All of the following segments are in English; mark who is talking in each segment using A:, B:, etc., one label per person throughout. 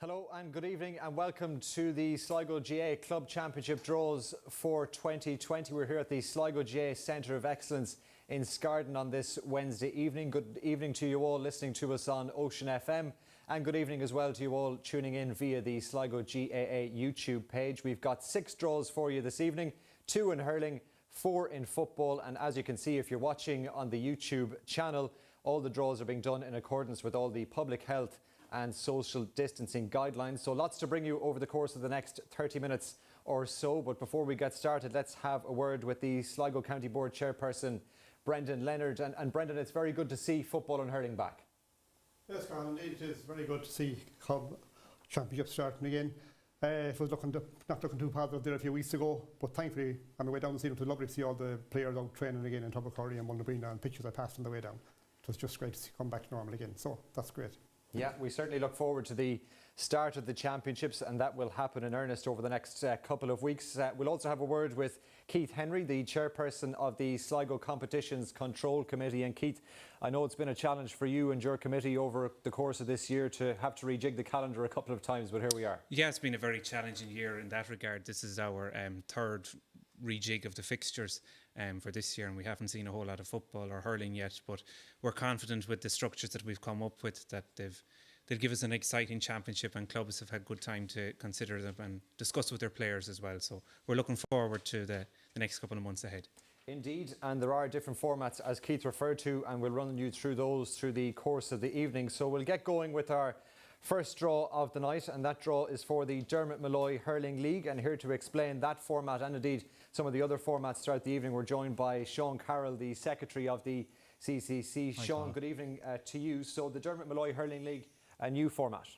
A: Hello and good evening and welcome to the Sligo GAA Club Championship draws for 2020. We're here at the Sligo GAA Centre of Excellence in Scarden on this Wednesday evening. Good evening to you all listening to us on Ocean FM, and good evening as well to you all tuning in via the Sligo GAA YouTube page. We've got 6 draws for you this evening, 2 in hurling, 4 in football, and as you can see if you're watching on the YouTube channel, all the draws are being done in accordance with all the public health and social distancing guidelines. So lots to bring you over the course of the next 30 minutes or so. But before we get started, let's have a word with the Sligo County Board Chairperson, Brendan Leonard. And Brendan, it's very good to see football and hurling back.
B: Yes, Carl, indeed it is very good to see Club Championship starting again. It was not looking too positive there a few weeks ago, but thankfully on the way down the stadium it was lovely to see all the players out training again in Tubbercurry and Mullabrina, and pictures I passed on the way down. It was just great to see come back to normal again, so that's great.
A: Yeah, we certainly look forward to the start of the championships, and that will happen in earnest over the next couple of weeks. We'll also have a word with Keith Henry, the chairperson of the Sligo Competitions Control Committee. And Keith, I know it's been a challenge for you and your committee over the course of this year to have to rejig the calendar a couple of times, but here we are.
C: Yeah, it's been a very challenging year in that regard. This is our third rejig of the fixtures for this year, and we haven't seen a whole lot of football or hurling yet, but we're confident with the structures that we've come up with that they'll give us an exciting championship, and clubs have had good time to consider them and discuss with their players as well. So we're looking forward to the next couple of months ahead.
A: Indeed, and there are different formats as Keith referred to, and we'll run you through those through the course of the evening. So we'll get going with our first draw of the night, and that draw is for the Dermot Malloy Hurling League. And here to explain that format and indeed some of the other formats throughout the evening, we're joined by Sean Carroll, the Secretary of the CCC. Sean, good evening to you. So the Dermot Malloy Hurling League, a new format.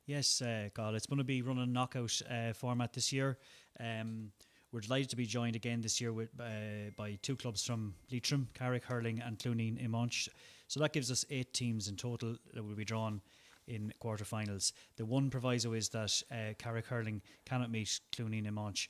D: Yes, Carl, it's going to be running a knockout format this year. We're delighted to be joined again this year by 2 clubs from Leitrim, Carrick Hurling and Clooneen Imonch. So that gives us 8 teams in total that will be drawn in quarterfinals. The one proviso is that Carrick Hurling cannot meet Clooneen Imonch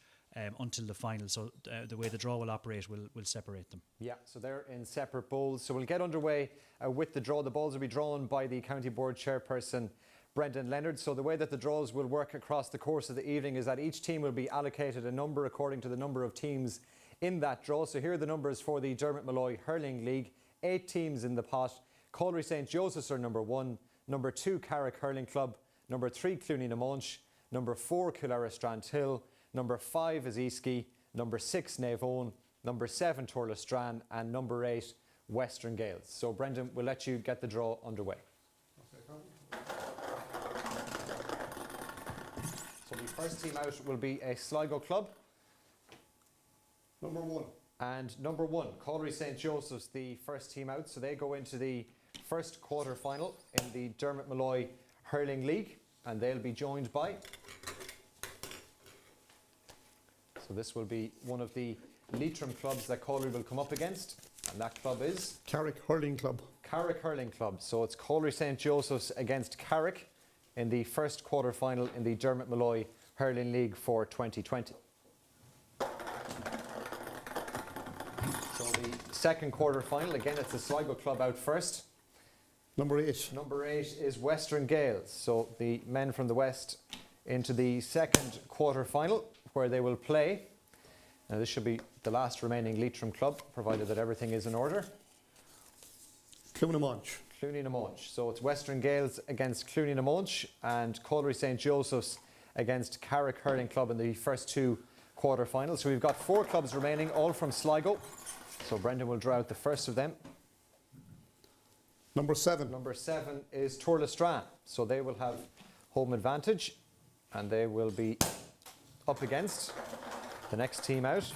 D: until the final. So the way the draw will operate will separate them. Yeah,
A: so they're in separate bowls. So we'll get underway with the draw. The balls will be drawn by the County Board Chairperson, Brendan Leonard. So the way that the draws will work across the course of the evening is that each team will be allocated a number according to the number of teams in that draw. So here are the numbers for the Dermot Malloy Hurling League. 8 teams in the pot. Colliery St. Joseph's are number 1. Number 2, Carrick Hurling Club. Number 3, Clooneen Imonch. Number 4, Killera Strandhill. Number 5 is Easky. Number 6, Naveown. Number 7, Torlestran. And number 8, Western Gales. So Brendan, we'll let you get the draw underway. So the first team out will be a Sligo club.
B: Number 1.
A: And number 1, Colliery St. Joseph's, the first team out. So they go into the first quarter final in the Dermot Malloy Hurling League, and they'll be joined by, so this will be one of the Leitrim clubs that Colliery will come up against, and that club is
B: Carrick Hurling Club.
A: Carrick Hurling Club. So it's Colliery St. Joseph's against Carrick in the first quarter final in the Dermot Malloy Hurling League for 2020. So the second quarter final, again it's the Sligo club out first.
B: Number 8.
A: Number 8 is Western Gales. So the men from the west into the second quarter final where they will play. Now this should be the last remaining Leitrim club, provided that everything is in order.
B: Clooneen Imonch.
A: Clooneen Imonch. So it's Western Gales against Clooneen Imonch and Colliery St. Joseph's against Carrick Hurling Club in the first 2 quarter finals. So we've got 4 clubs remaining, all from Sligo. So Brendan will draw out the first of them.
B: Number 7.
A: Number 7 is Torlestran. So they will have home advantage and they will be up against the next team out.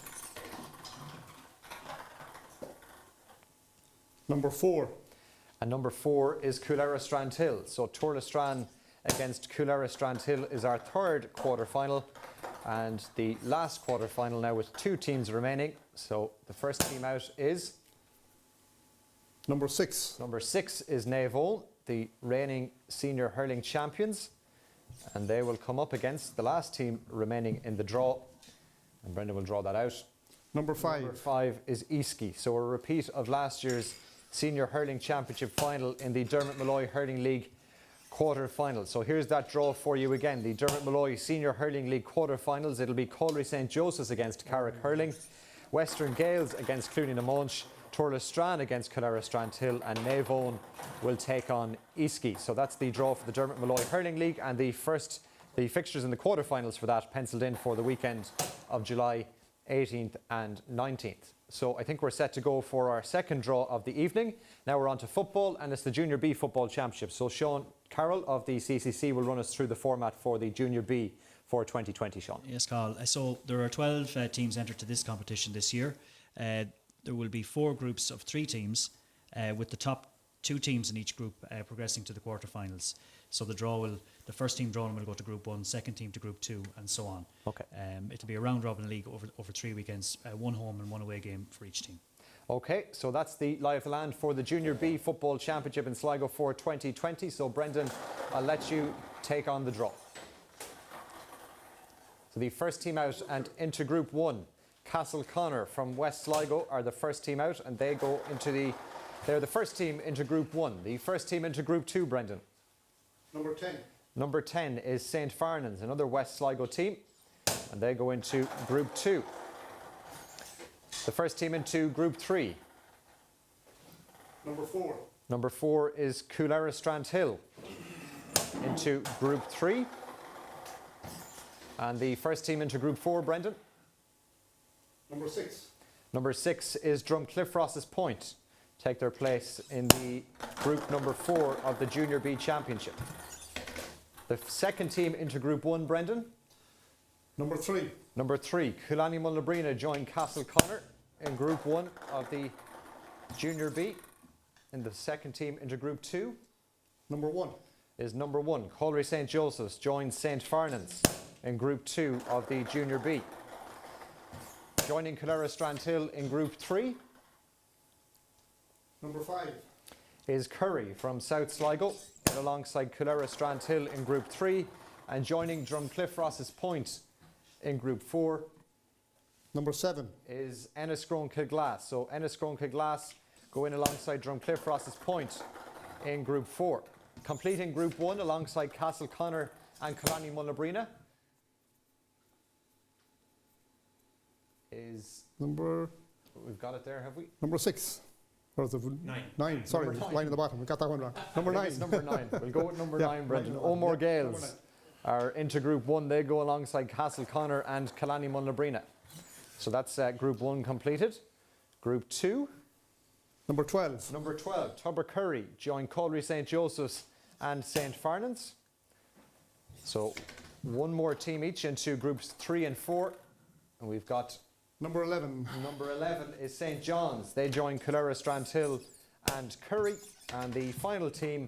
B: Number 4.
A: And number 4 is Killera Strandhill. So Torlestran against Killera Strandhill is our third quarter final, and the last quarter final now with 2 teams remaining. So the first team out is
B: Number 6.
A: Number 6 is Naveown, the reigning senior hurling champions, and they will come up against the last team remaining in the draw, and Brendan will draw that out.
B: Number 5.
A: Number 5 is Easky. So a repeat of last year's Senior Hurling Championship final in the Dermot Malloy Hurling League quarter-finals. So here's that draw for you again. The Dermot Malloy Senior Hurling League quarter-finals. It'll be Colry St. Joseph's against Carrick Hurling, Western Gales against Clooney na Monch, Turlestrane against Kildare Strandhill, and Navan will take on Easkey. So that's the draw for the Dermot Malloy Hurling League, and the fixtures in the quarter-finals for that penciled in for the weekend of July 18th and 19th. So I think we're set to go for our second draw of the evening. Now we're on to football, and it's the Junior B Football Championship. So Sean Carroll of the CCC will run us through the format for the Junior B for 2020, Sean.
D: Yes, Carl. So there are 12 teams entered to this competition this year. There will be 4 groups of 3 teams, with the top 2 teams in each group progressing to the quarterfinals. So the first team drawn will go to Group 1, second team to Group 2, and so on.
A: Okay.
D: It'll be a round-robin league over 3 weekends, 1 home and 1 away game for each team.
A: Okay, so that's the lie of the land for the Junior B Football Championship in Sligo for 2020. So Brendan, I'll let you take on the draw. So the first team out and into Group 1, Castleconnor from West Sligo are the first team out, and they're the first team into Group 1. The first team into Group 2, Brendan.
B: Number 10.
A: Number 10 is St. Farnans, another West Sligo team, and they go into Group 2. The first team into Group 3.
B: Number 4.
A: Number 4 is Kildare Strandhill into Group 3. And the first team into Group 4, Brendan.
B: Number 6.
A: Number 6 is Drumcliff Ross's Point. Take their place in the group number 4 of the Junior B Championship. The second team into Group 1, Brendan.
B: Number 3.
A: Number 3, Killarney Mullabrina join Castleconnor in Group 1 of the Junior B. And the second team into Group 2
B: Number 1.
A: is number 1, Colry St. Joseph's join St. Farnans in Group 2 of the Junior B. Joining Kildare Strandhill in Group 3
B: Number 5.
A: is Curry from South Sligo, alongside Kildare Strandhill in Group 3, and joining Drumcliff Ross's Point in Group 4
B: Number 7.
A: is Enniscrone Kilglass. So Enniscrone Kilglass go in alongside Drumcliff Ross's Point in Group 4. Completing Group 1 alongside Castleconnor and Killarney Mullabrina is... We've got it there, have we?
B: Number 6. Or is it 9? Sorry,
A: Number 9.
B: line in the bottom. We got that one wrong. Number 9.
A: It's number 9. We'll go with number
B: Yeah,
A: 9, Brendan.
B: line in the bottom.
A: O'More
B: Yeah,
A: Gales
B: number 9.
A: are into Group 1. They go alongside Castleconnor and Killarney Mullabrina. So that's Group 1 completed. Group 2.
B: Number 12.
A: Number 12, Tubber Curry join Colry St. Joseph's and St. Farnans. So one more team each into Groups 3 and 4. And we've got
B: Number 11.
A: number 11 is St. John's. They join Kildare Strandhill and Curry. And the final team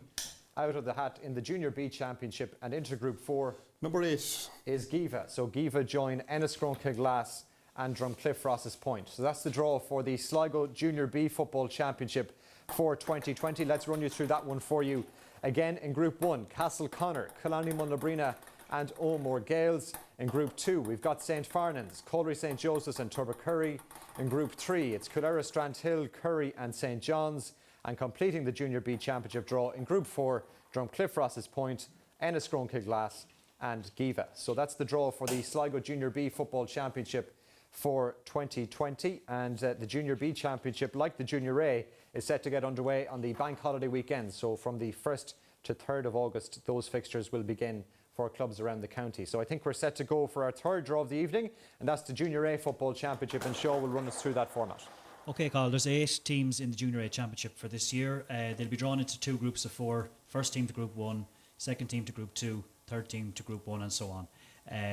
A: out of the hat in the Junior B Championship and into Group 4
B: Number 8.
A: is Giva. So Giva join Enniscrone Kilglass and Drumcliff Ross's Point. So that's the draw for the Sligo Junior B Football Championship for 2020. Let's run you through that one for you. Again, in Group 1, Castleconnor, Killarney Mullabrina and O'More Gales. In Group 2, we've got St. Farnans, Colry St. Joseph's and Tubber Curry. In Group 3, it's Kildare Strandhill, Curry and St. John's. And completing the Junior B Championship draw in Group 4, Drumcliff Ross's Point, Enniscrone Kilglass and Giva. So that's the draw for the Sligo Junior B Football Championship for 2020, and the Junior B Championship, like the Junior A, is set to get underway on the bank holiday weekend. So from the 1st to 3rd of August, those fixtures will begin for clubs around the county. So I think we're set to go for our third draw of the evening, and that's the Junior A Football Championship, and Shaw will run us through that format.
D: Okay, Carl, there's 8 teams in the Junior A Championship for this year. They'll be drawn into 2 groups of 4. First team to Group 1, second team to Group 2, third team to Group 1 and so on.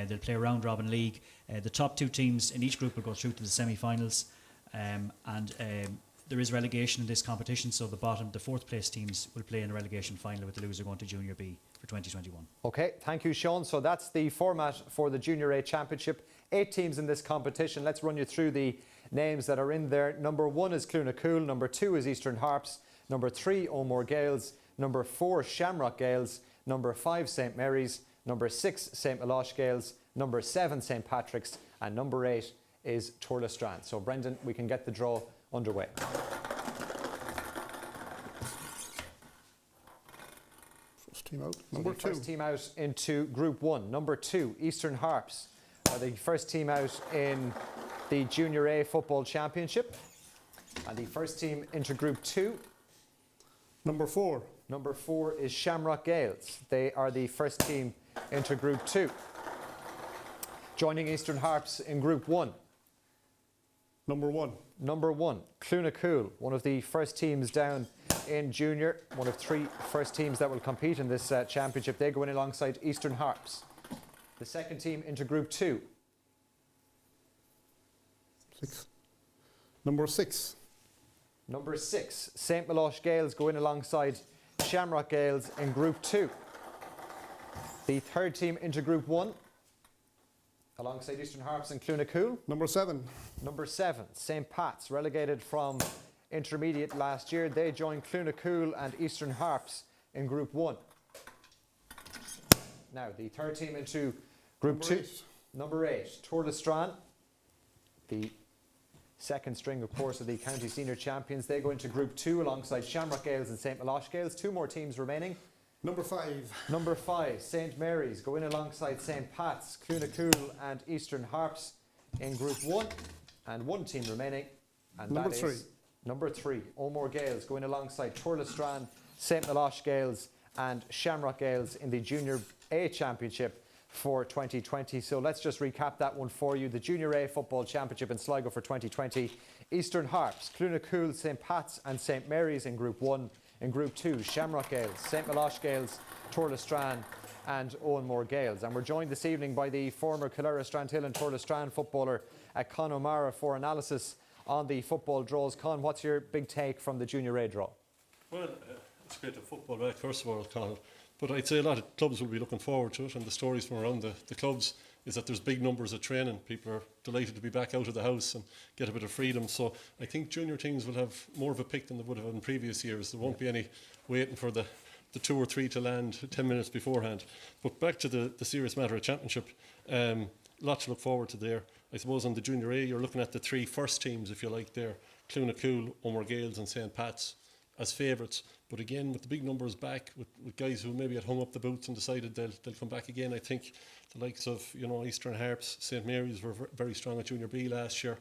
D: They'll play a round-robin league. The top 2 teams in each group will go through to the semi-finals, and there is relegation in this competition, so the 4th place teams will play in a relegation final, with the loser going to Junior B for 2021.
A: Okay, thank you, Sean. So that's the format for the Junior A Championship. 8 teams in this competition. Let's run you through the names that are in there. Number 1 is Clunacool. Number 2 is Eastern Harps. Number 3, O'More Gales. Number 4, Shamrock Gales. Number 5, St Mary's. Number 6, St Melosh Gales. Number 7, St Patrick's. And number 8 is Turlestrane. So Brendan, we can get the draw underway.
B: First team out.
A: So
B: Number
A: the
B: 2.
A: first team out into Group 1. Number 2, Eastern Harps are the first team out in the Junior A Football Championship. And the first team into Group 2.
B: Number 4.
A: Number 4 is Shamrock Gales. They are the first team into Group 2. Joining Eastern Harps in Group 1.
B: Number 1.
A: Number 1, Clunacool, one of the first teams down in junior, one of 3 first teams that will compete in this championship. They go in alongside Eastern Harps. The second team into Group 2.
B: 6. Number 6.
A: Number 6, St. Melosh Gales go in alongside Shamrock Gales in Group 2. The third team into Group 1, alongside Eastern Harps and Clunacool.
B: Number 7.
A: Number 7, St. Pat's, relegated from intermediate last year. They join Clunacool and Eastern Harps in Group 1. Now, the third team into Group 2. Number 8, Tourlestrane, the second string, of course, of the county senior champions. They go into Group 2 alongside Shamrock Gales and St. Melosh Gales. 2 more teams remaining.
B: Number 5.
A: Number 5, St. Mary's go in alongside St. Pat's, Clunacool and Eastern Harps in Group 1. And 1 team remaining. And
B: Number
A: that
B: 3.
A: is number 3, O'More Gales go in alongside Tourlestrane, St. Melosh Gales and Shamrock Gales in the Junior A Championship for 2020. So let's just recap that one for you. The Junior A Football Championship in Sligo for 2020. Eastern Harps, Clunacool, St. Pat's and St. Mary's in Group 1. In Group 2, Shamrock Gales, St. Melosh Gales, Tourlestrane and Owenmore Gales. And we're joined this evening by the former Killera, Strandhill and Tourlestrane footballer Con O'Mara for analysis on the football draws. Con, what's your big take from the Junior A draw?
E: Well, it's great to football back, first of all, Conor. But I'd say a lot of clubs will be looking forward to it, and the stories from around the clubs is that there's big numbers of training. People are delighted to be back out of the house and get a bit of freedom. So I think junior teams will have more of a pick than they would have in previous years. There won't be any waiting for the 2 or 3 to land 10 minutes beforehand. But back to the serious matter of championship, lots to look forward to there. I suppose on the Junior A, you're looking at the 3 first teams, if you like, there. Clunacool, O'More Gales and St. Pat's as favourites. But again, with the big numbers back, with guys who maybe had hung up the boots and decided they'll come back again, I think the likes of Eastern Harps, St. Mary's were very strong at Junior B last year.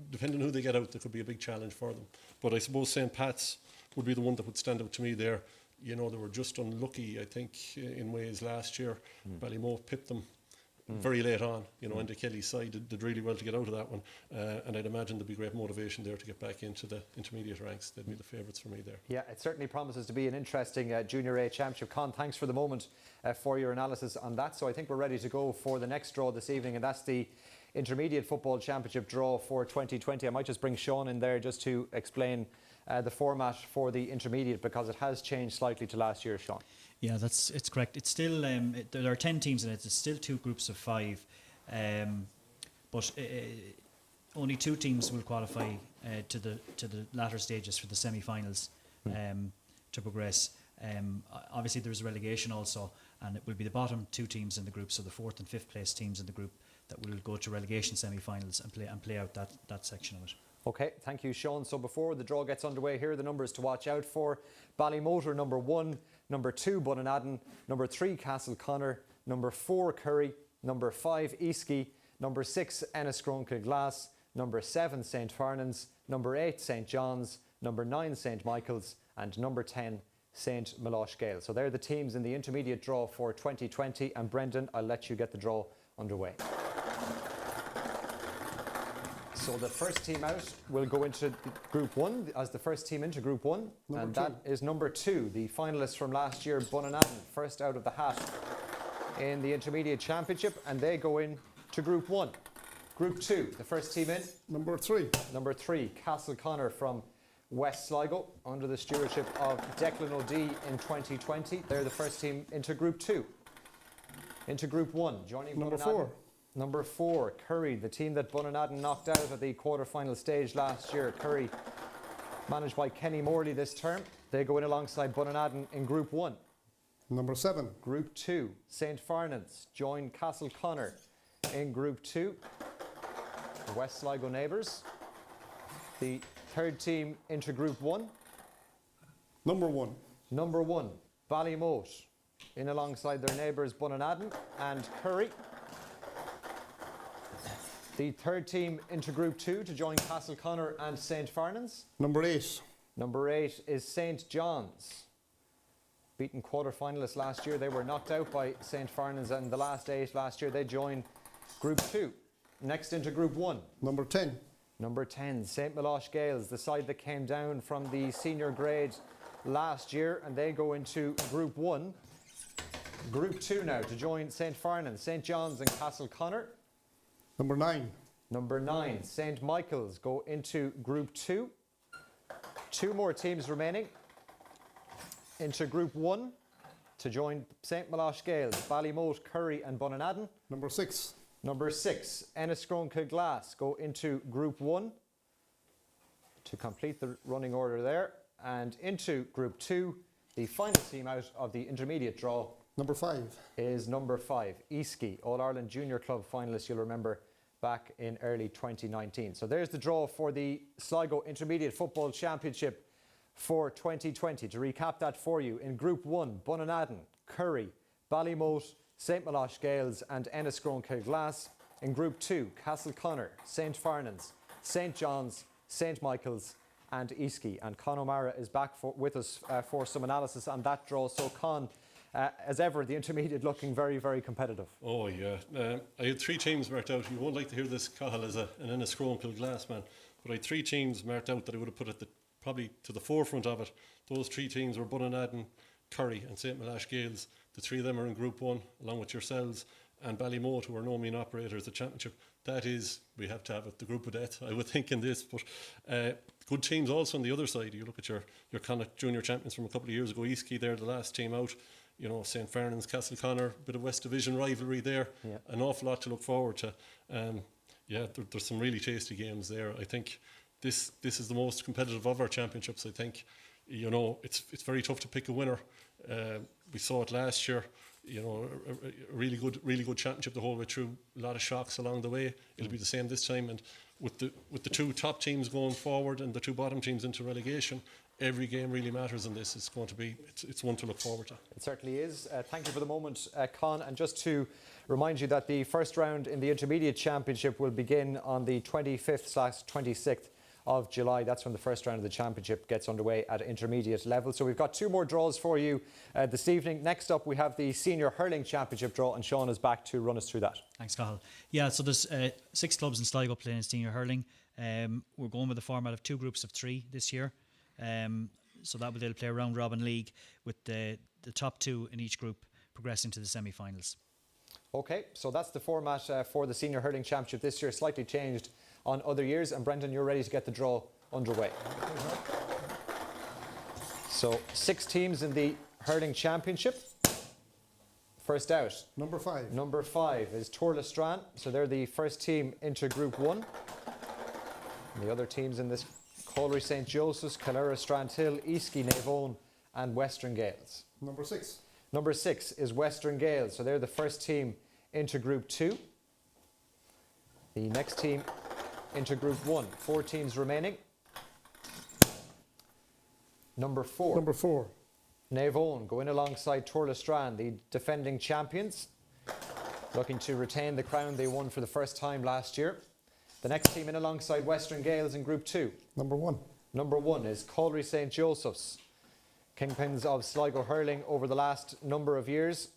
E: Depending on who they get out, there could be a big challenge for them. But I suppose St. Pat's would be the one that would stand out to me there. They were just unlucky, I think, in ways last year. Ballymote pipped them very late on, into Kelly's side. Did really well to get out of that one. And I'd imagine there'd be great motivation there to get back into the intermediate ranks. They'd be the favourites for me there.
A: Yeah, it certainly promises to be an interesting Junior A Championship. Con, thanks for the moment for your analysis on that. So I think we're ready to go for the next draw this evening, and that's the Intermediate Football Championship draw for 2020. I might just bring Sean in there just to explain the format for the intermediate, because it has changed slightly to last year, Sean.
D: Yeah, it's correct. It's still there are 10 teams in it. It's still 2 groups of 5, but only 2 teams will qualify to the latter stages for the semi-finals to progress. Obviously, there's a relegation also, and it will be the bottom 2 teams in the group, so the 4th and 5th place teams in the group that will go to relegation semi-finals and play out that section of it.
A: Okay, thank you, Sean. So before the draw gets underway, here are the numbers to watch out for. Ballymotor, number 1. Number 2, Bunanadden. Number 3, Castleconnor. Number 4, Curry. Number 5, Easky. Number 6, Enniscrone Glass. Number 7, St. Fernan's. Number 8, St. John's. Number 9, St. Michael's. And number 10, St. Melosh Gales. So they're the teams in the intermediate draw for 2020. And Brendan, I'll let you get the draw underway. So the first team out will go into Group 1 as the first team into Group 1. And that is number 2, the finalists from last year, Bunanadden, first out of the hat in the Intermediate Championship. And they go in to Group 1. Group 2, the first team in.
B: Number 3.
A: Number 3, Castleconnor from West Sligo, under the stewardship of Declan O'Dea in 2020. They're the first team into Group 2. Into Group 1, joining
B: Number
A: Bunanadden.
B: 4.
A: Number 4, Curry, the team that Bunanadden knocked out at the quarter-final stage last year. Curry, managed by Kenny Morley this term. They go in alongside Bunanadden in Group 1.
B: Number 7.
A: Group 2, St. Fernan's join Castleconnor in Group 2. The West Sligo neighbours. The third team into Group 1.
B: Number 1.
A: Number 1, Ballymote in alongside their neighbours Bunanadden and Curry. The third team into Group 2 to join Castleconnor and St. Farnans.
B: Number 8.
A: Number 8 is St. John's. Beaten quarter-finalists last year. They were knocked out by St. Farnans and the last 8 last year. They join Group 2. Next into Group 1.
B: Number 10.
A: Number 10, St. Milosh Gales, the side that came down from the senior grade last year, and they go into Group 1. Group 2 now to join St. Farnan, St. John's and Castleconnor.
B: Number 9.
A: Number 9, St. Michael's go into Group 2. 2 more teams remaining into Group 1 to join St. Milosh Gales, Ballymote, Curry and Bunanadden.
B: Number 6.
A: Number 6, Enniscrone Kilglass go into Group 1 to complete the running order there. And into Group 2, the final team out of the intermediate draw
B: Number 5.
A: is number 5, Easky, All-Ireland Junior Club finalist, you'll remember, back in early 2019. So there's the draw for the Sligo Intermediate Football Championship for 2020. To recap that for you, in Group 1, Bunanadden, Curry, Ballymote, St. Milosh Gales and Enniscrone Kilglass. In Group 2, Castleconnor, St. Farnans, St. John's, St. Michael's and Easky. And Con O'Mara is back with us for some analysis on that draw. So Con, as ever, the intermediate looking very, very competitive.
E: Oh yeah, I had 3 teams marked out. You won't like to hear this, Cahill, as an Enniscrone Kilglass man, but I had 3 teams marked out that I would have put at probably to the forefront of it. Those 3 teams were Bunanadden, Curry and St. Milosh Gales. The 3 of them are in Group 1, along with yourselves, and Ballymote, who are no mean operators, the championship. That is, we have to have it, the group of death, I would think, in this. But good teams also on the other side. You look at your Connacht junior champions from a couple of years ago, Easky, they're the last team out. You know, St. Farnans, Castleconnor, bit of West Division rivalry there. Yeah. An awful lot to look forward to. There's some really tasty games there. I think this is the most competitive of our championships. I think, you know, it's very tough to pick a winner. We saw it last year. You know, a really good championship the whole way through. A lot of shocks along the way. It'll be the same this time. And with the 2 top teams going forward and the 2 bottom teams into relegation, every game really matters in this. It's going to be it's one to look forward to.
A: It certainly is. Thank you for the moment, Con. And just to remind you that the first round in the Intermediate Championship will begin on the 25th/26th of July. That's when the first round of the championship gets underway at intermediate level. So we've got 2 more draws for you this evening. Next up, we have the Senior Hurling Championship draw, and Sean is back to run us through that.
D: Thanks, Cahill. Yeah, so there's 6 clubs in Sligo playing in Senior Hurling. We're going with the format of 2 groups of 3 this year. So that they'll play a round robin league with the top 2 in each group progressing to the semi-finals.
A: Okay, so that's the format for the Senior Hurling Championship this year, slightly changed on other years. And Brendan, you're ready to get the draw underway. So 6 teams in the Hurling Championship. First out.
B: Number 5.
A: Number 5 is Torlestrane. So they're the first team into Group 1. And the other teams in this: Colry St. Joseph's, Calera Strandhill, Easky Navone and Western Gales.
B: Number 6.
A: Number 6 is Western Gales. So they're the first team into Group 2. The next team into Group 1. 4 teams remaining. Number 4.
B: Number 4.
A: Navone go in alongside Torlestrane, the defending champions, looking to retain the crown they won for the first time last year. The next team in alongside Western Gales in Group 2.
B: Number 1.
A: Number 1 is Colry St. Joseph's, kingpins of Sligo hurling over the last number of years.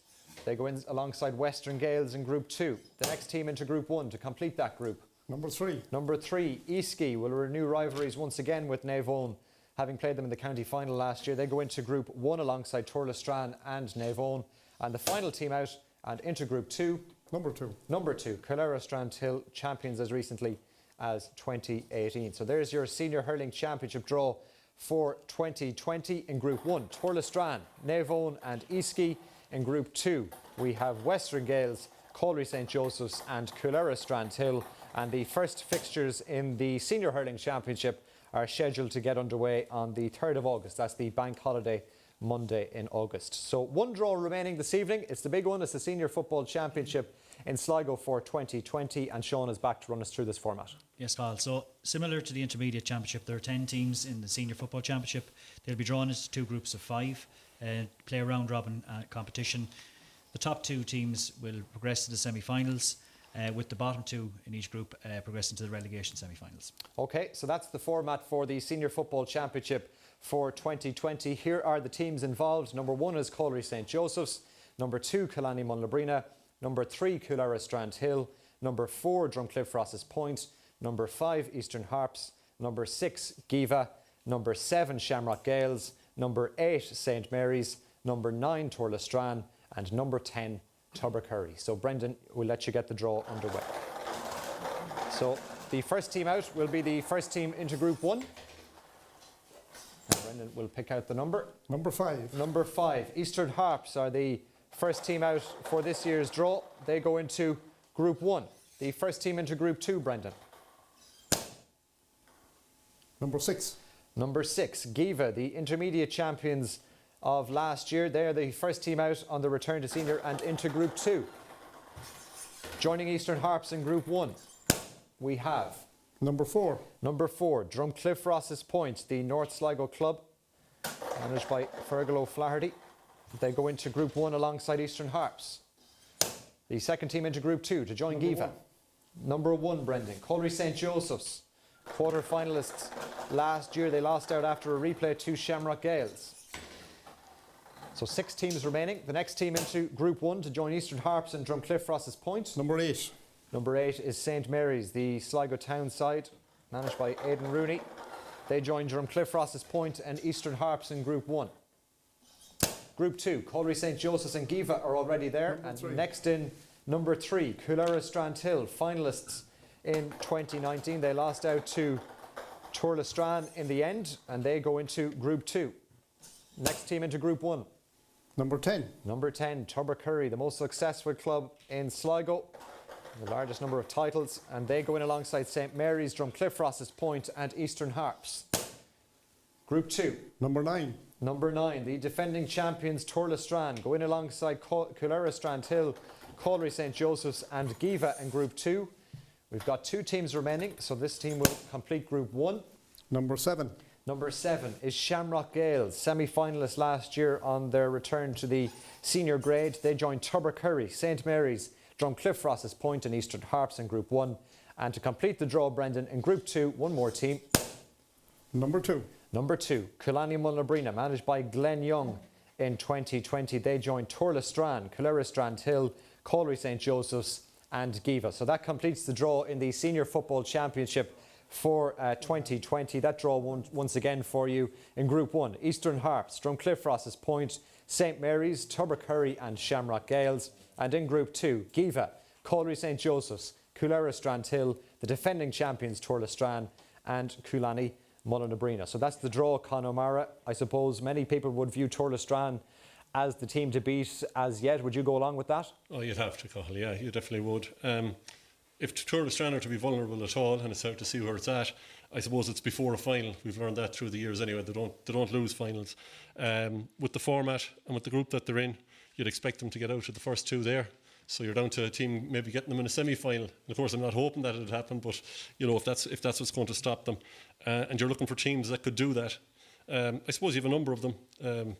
A: They go in alongside Western Gales in Group 2. The next team into Group 1 to complete that group.
B: Number 3.
A: Number 3, Easky will renew rivalries once again with Navone, having played them in the county final last year. They go into Group 1 alongside Torlestrane and Navone. And the final team out and into Group 2.
B: Number 2.
A: Number 2, Calera Strandhill, champions as recently as 2018. So there's your Senior Hurling Championship draw for 2020. In Group 1, Torlestrane, Navone and Easky. In Group 2, we have Western Gales, Colry St. Joseph's and Calera Strandhill. And the first fixtures in the Senior Hurling Championship are scheduled to get underway on the 3rd of August. That's the bank holiday Monday in August. So 1 draw remaining this evening. It's the big one. It's the Senior Football Championship in Sligo for 2020. And Sean is back to run us through this format.
D: Yes, Carl. So similar to the Intermediate Championship, there are 10 teams in the Senior Football Championship. They'll be drawn into 2 groups of 5. play a round robin competition. The top 2 teams will progress to the semi-finals, with the bottom 2 in each group progressing to the relegation semi-finals.
A: Okay, so that's the format for the Senior Football Championship for 2020. Here are the teams involved. Number 1 is Colliery St. Joseph's. Number 2, Killarney Mullabrina. Number 3, Coolera Strandhill. Number 4, Drumcliff Rosses Point. Number 5, Eastern Harps. Number 6, Giva. Number 7, Shamrock Gales. Number 8, St Mary's. Number 9, Torlestrane. And number 10, Tubbercurry. So Brendan, we'll let you get the draw underway. So the first team out will be the first team into Group 1. And Brendan will pick out the number.
B: Number 5.
A: Number 5, Eastern Harps are the first team out for this year's draw. They go into Group 1. The first team into Group 2, Brendan.
B: Number 6.
A: Number 6, Giva, the intermediate champions of last year. They are the first team out on the return to senior and into Group 2. Joining Eastern Harps in Group 1, we have
B: Number 4.
A: Number 4, Drumcliff Rosses Point, the North Sligo club, managed by Fergal O'Flaherty. They go into Group 1 alongside Eastern Harps. The second team into Group 2 to join Giva. Number 1, Brendan, Colliery St. Joseph's, quarter-finalists last year. They lost out after a replay to Shamrock Gales. So 6 teams remaining. The next team into Group 1 to join Eastern Harps and Drumcliff Rosses Point.
B: Number 8.
A: Number 8 is St Mary's, the Sligo town side, managed by Aidan Rooney. They join Drumcliff Rosses Point and Eastern Harps in Group 1. Group 2, Colliery St Joseph's and Giva are already there. And next in number 3, Coolera Strandhill, finalists in 2019. They lost out to Torlestrane in the end, and they go into Group 2. Next team into Group 1.
B: Number 10.
A: Number 10, Tubbercurry, the most successful club in Sligo, the largest number of titles, and they go in alongside St Mary's, Drumcliff Rosses Point and Eastern Harps. Group 2.
B: Number 9.
A: Number 9, the defending champions Torlestrane go in alongside Coolera Strandhill, Colliery St Joseph's and Giva in Group 2. We've got 2 teams remaining, so this team will complete Group 1.
B: Number 7.
A: Number 7 is Shamrock Gales, semi-finalists last year on their return to the senior grade. They joined Tubbercurry, St Mary's, Drumcliff Rosses Point and Eastern Harps in Group 1. And to complete the draw, Brendan, in Group 2, one more team.
B: Number 2.
A: Number 2, Killarney Mullabrina, managed by Glenn Young in 2020. They joined Torlestrane, Coolera Strandhill, Colliery St Joseph's and Giva. So that completes the draw in the Senior Football Championship for 2020. That draw once again for you in Group 1. Eastern Harps, Drumcliff Rosses Point, St Mary's, Tubbercurry and Shamrock Gales. And in Group 2, Giva, Colliery St Joseph's, Coolera Strandhill, the defending champions Torlestrane and Killarney Mullabrina. So that's the draw, Con O'Mara. I suppose many people would view Torlestrane as the team to beat as yet. Would you go along with that?
E: Oh, you'd have to, Cathal, yeah, you definitely would. If Torlestrane are to be vulnerable at all, and it's hard to see where it's at, I suppose it's before a final. We've learned that through the years anyway. They don't lose finals. With the format and with the group that they're in, you'd expect them to get out of the first 2 there. So you're down to a team maybe getting them in a semi-final. And of course, I'm not hoping that it'd happen, but you know, if that's what's going to stop them, and you're looking for teams that could do that, I suppose you have a number of them.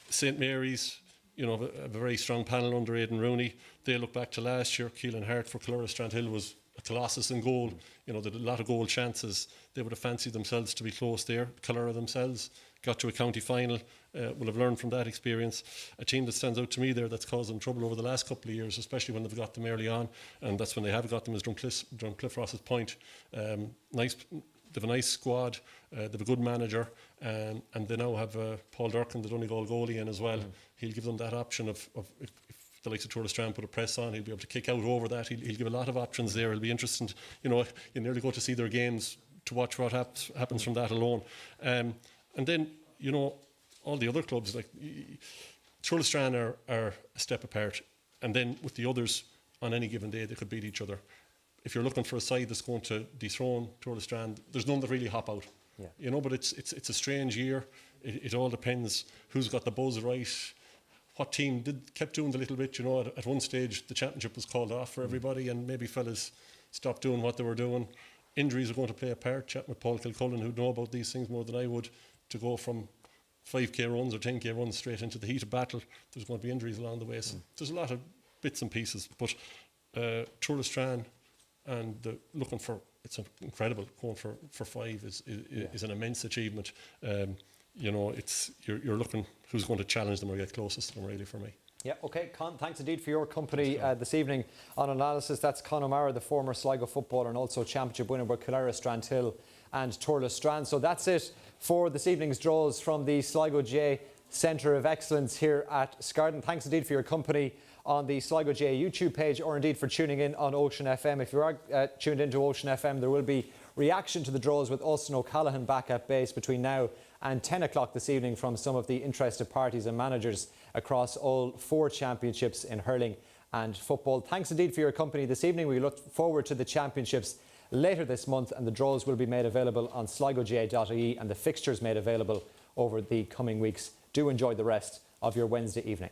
E: St Mary's, you know, a very strong panel under Aidan Rooney. They look back to last year. Keelan Hart for Coolera Strandhill was a colossus in goal. You know, they had a lot of goal chances. They would have fancied themselves to be close there. Coolera themselves got to a county final. Will have learned from that experience. A team that stands out to me there that's caused them trouble over the last couple of years, especially when they've got them early on, and that's when they have got them, is Drumcliff Rosses Point. Nice. They have a nice squad, they have a good manager, and they now have Paul Durkin, the Donegal goalie, in as well. He'll give them that option of if the likes of Torlestrane put a press on, he'll be able to kick out over that. He'll give a lot of options there. It'll be interesting. You know, you nearly go to see their games to watch what happens from that alone. And then, you know, all the other clubs, like Torlestrane are a step apart, and then with the others, on any given day, they could beat each other. If you're looking for a side that's going to dethrone Torlestrane, there's none that really hop out.
A: Yeah.
E: You know, but it's a strange year. It all depends who's got the buzz right. What team kept doing the little bit. You know, at one stage the championship was called off for everybody, and maybe fellas stopped doing what they were doing. Injuries are going to play a part. Chatting with Paul Kilcullen, who'd know about these things more than I would, to go from 5k runs or 10k runs straight into the heat of battle, there's going to be injuries along the way. So there's a lot of bits and pieces. But Tour de Strand and looking for, it's incredible, going for 5 is an immense achievement. You know, you're looking who's going to challenge them or get closest to them, really, for me.
A: Yeah, okay, Con, thanks indeed for your company this evening on analysis. That's Con O'Mara, the former Sligo footballer and also championship winner with Kildare, Strandhill and Tourle Strand. So that's it for this evening's draws from the Sligo GAA Centre of Excellence here at Scarden. Thanks indeed for your company on the Sligo GAA YouTube page, or indeed for tuning in on Ocean FM. If you are tuned into Ocean FM, there will be reaction to the draws with Austin O'Callaghan back at base between now and 10 o'clock this evening from some of the interested parties and managers across all 4 championships in hurling and football. Thanks indeed for your company this evening. We look forward to the championships later this month, and the draws will be made available on sligoga.ie and the fixtures made available over the coming weeks. Do enjoy the rest of your Wednesday evening.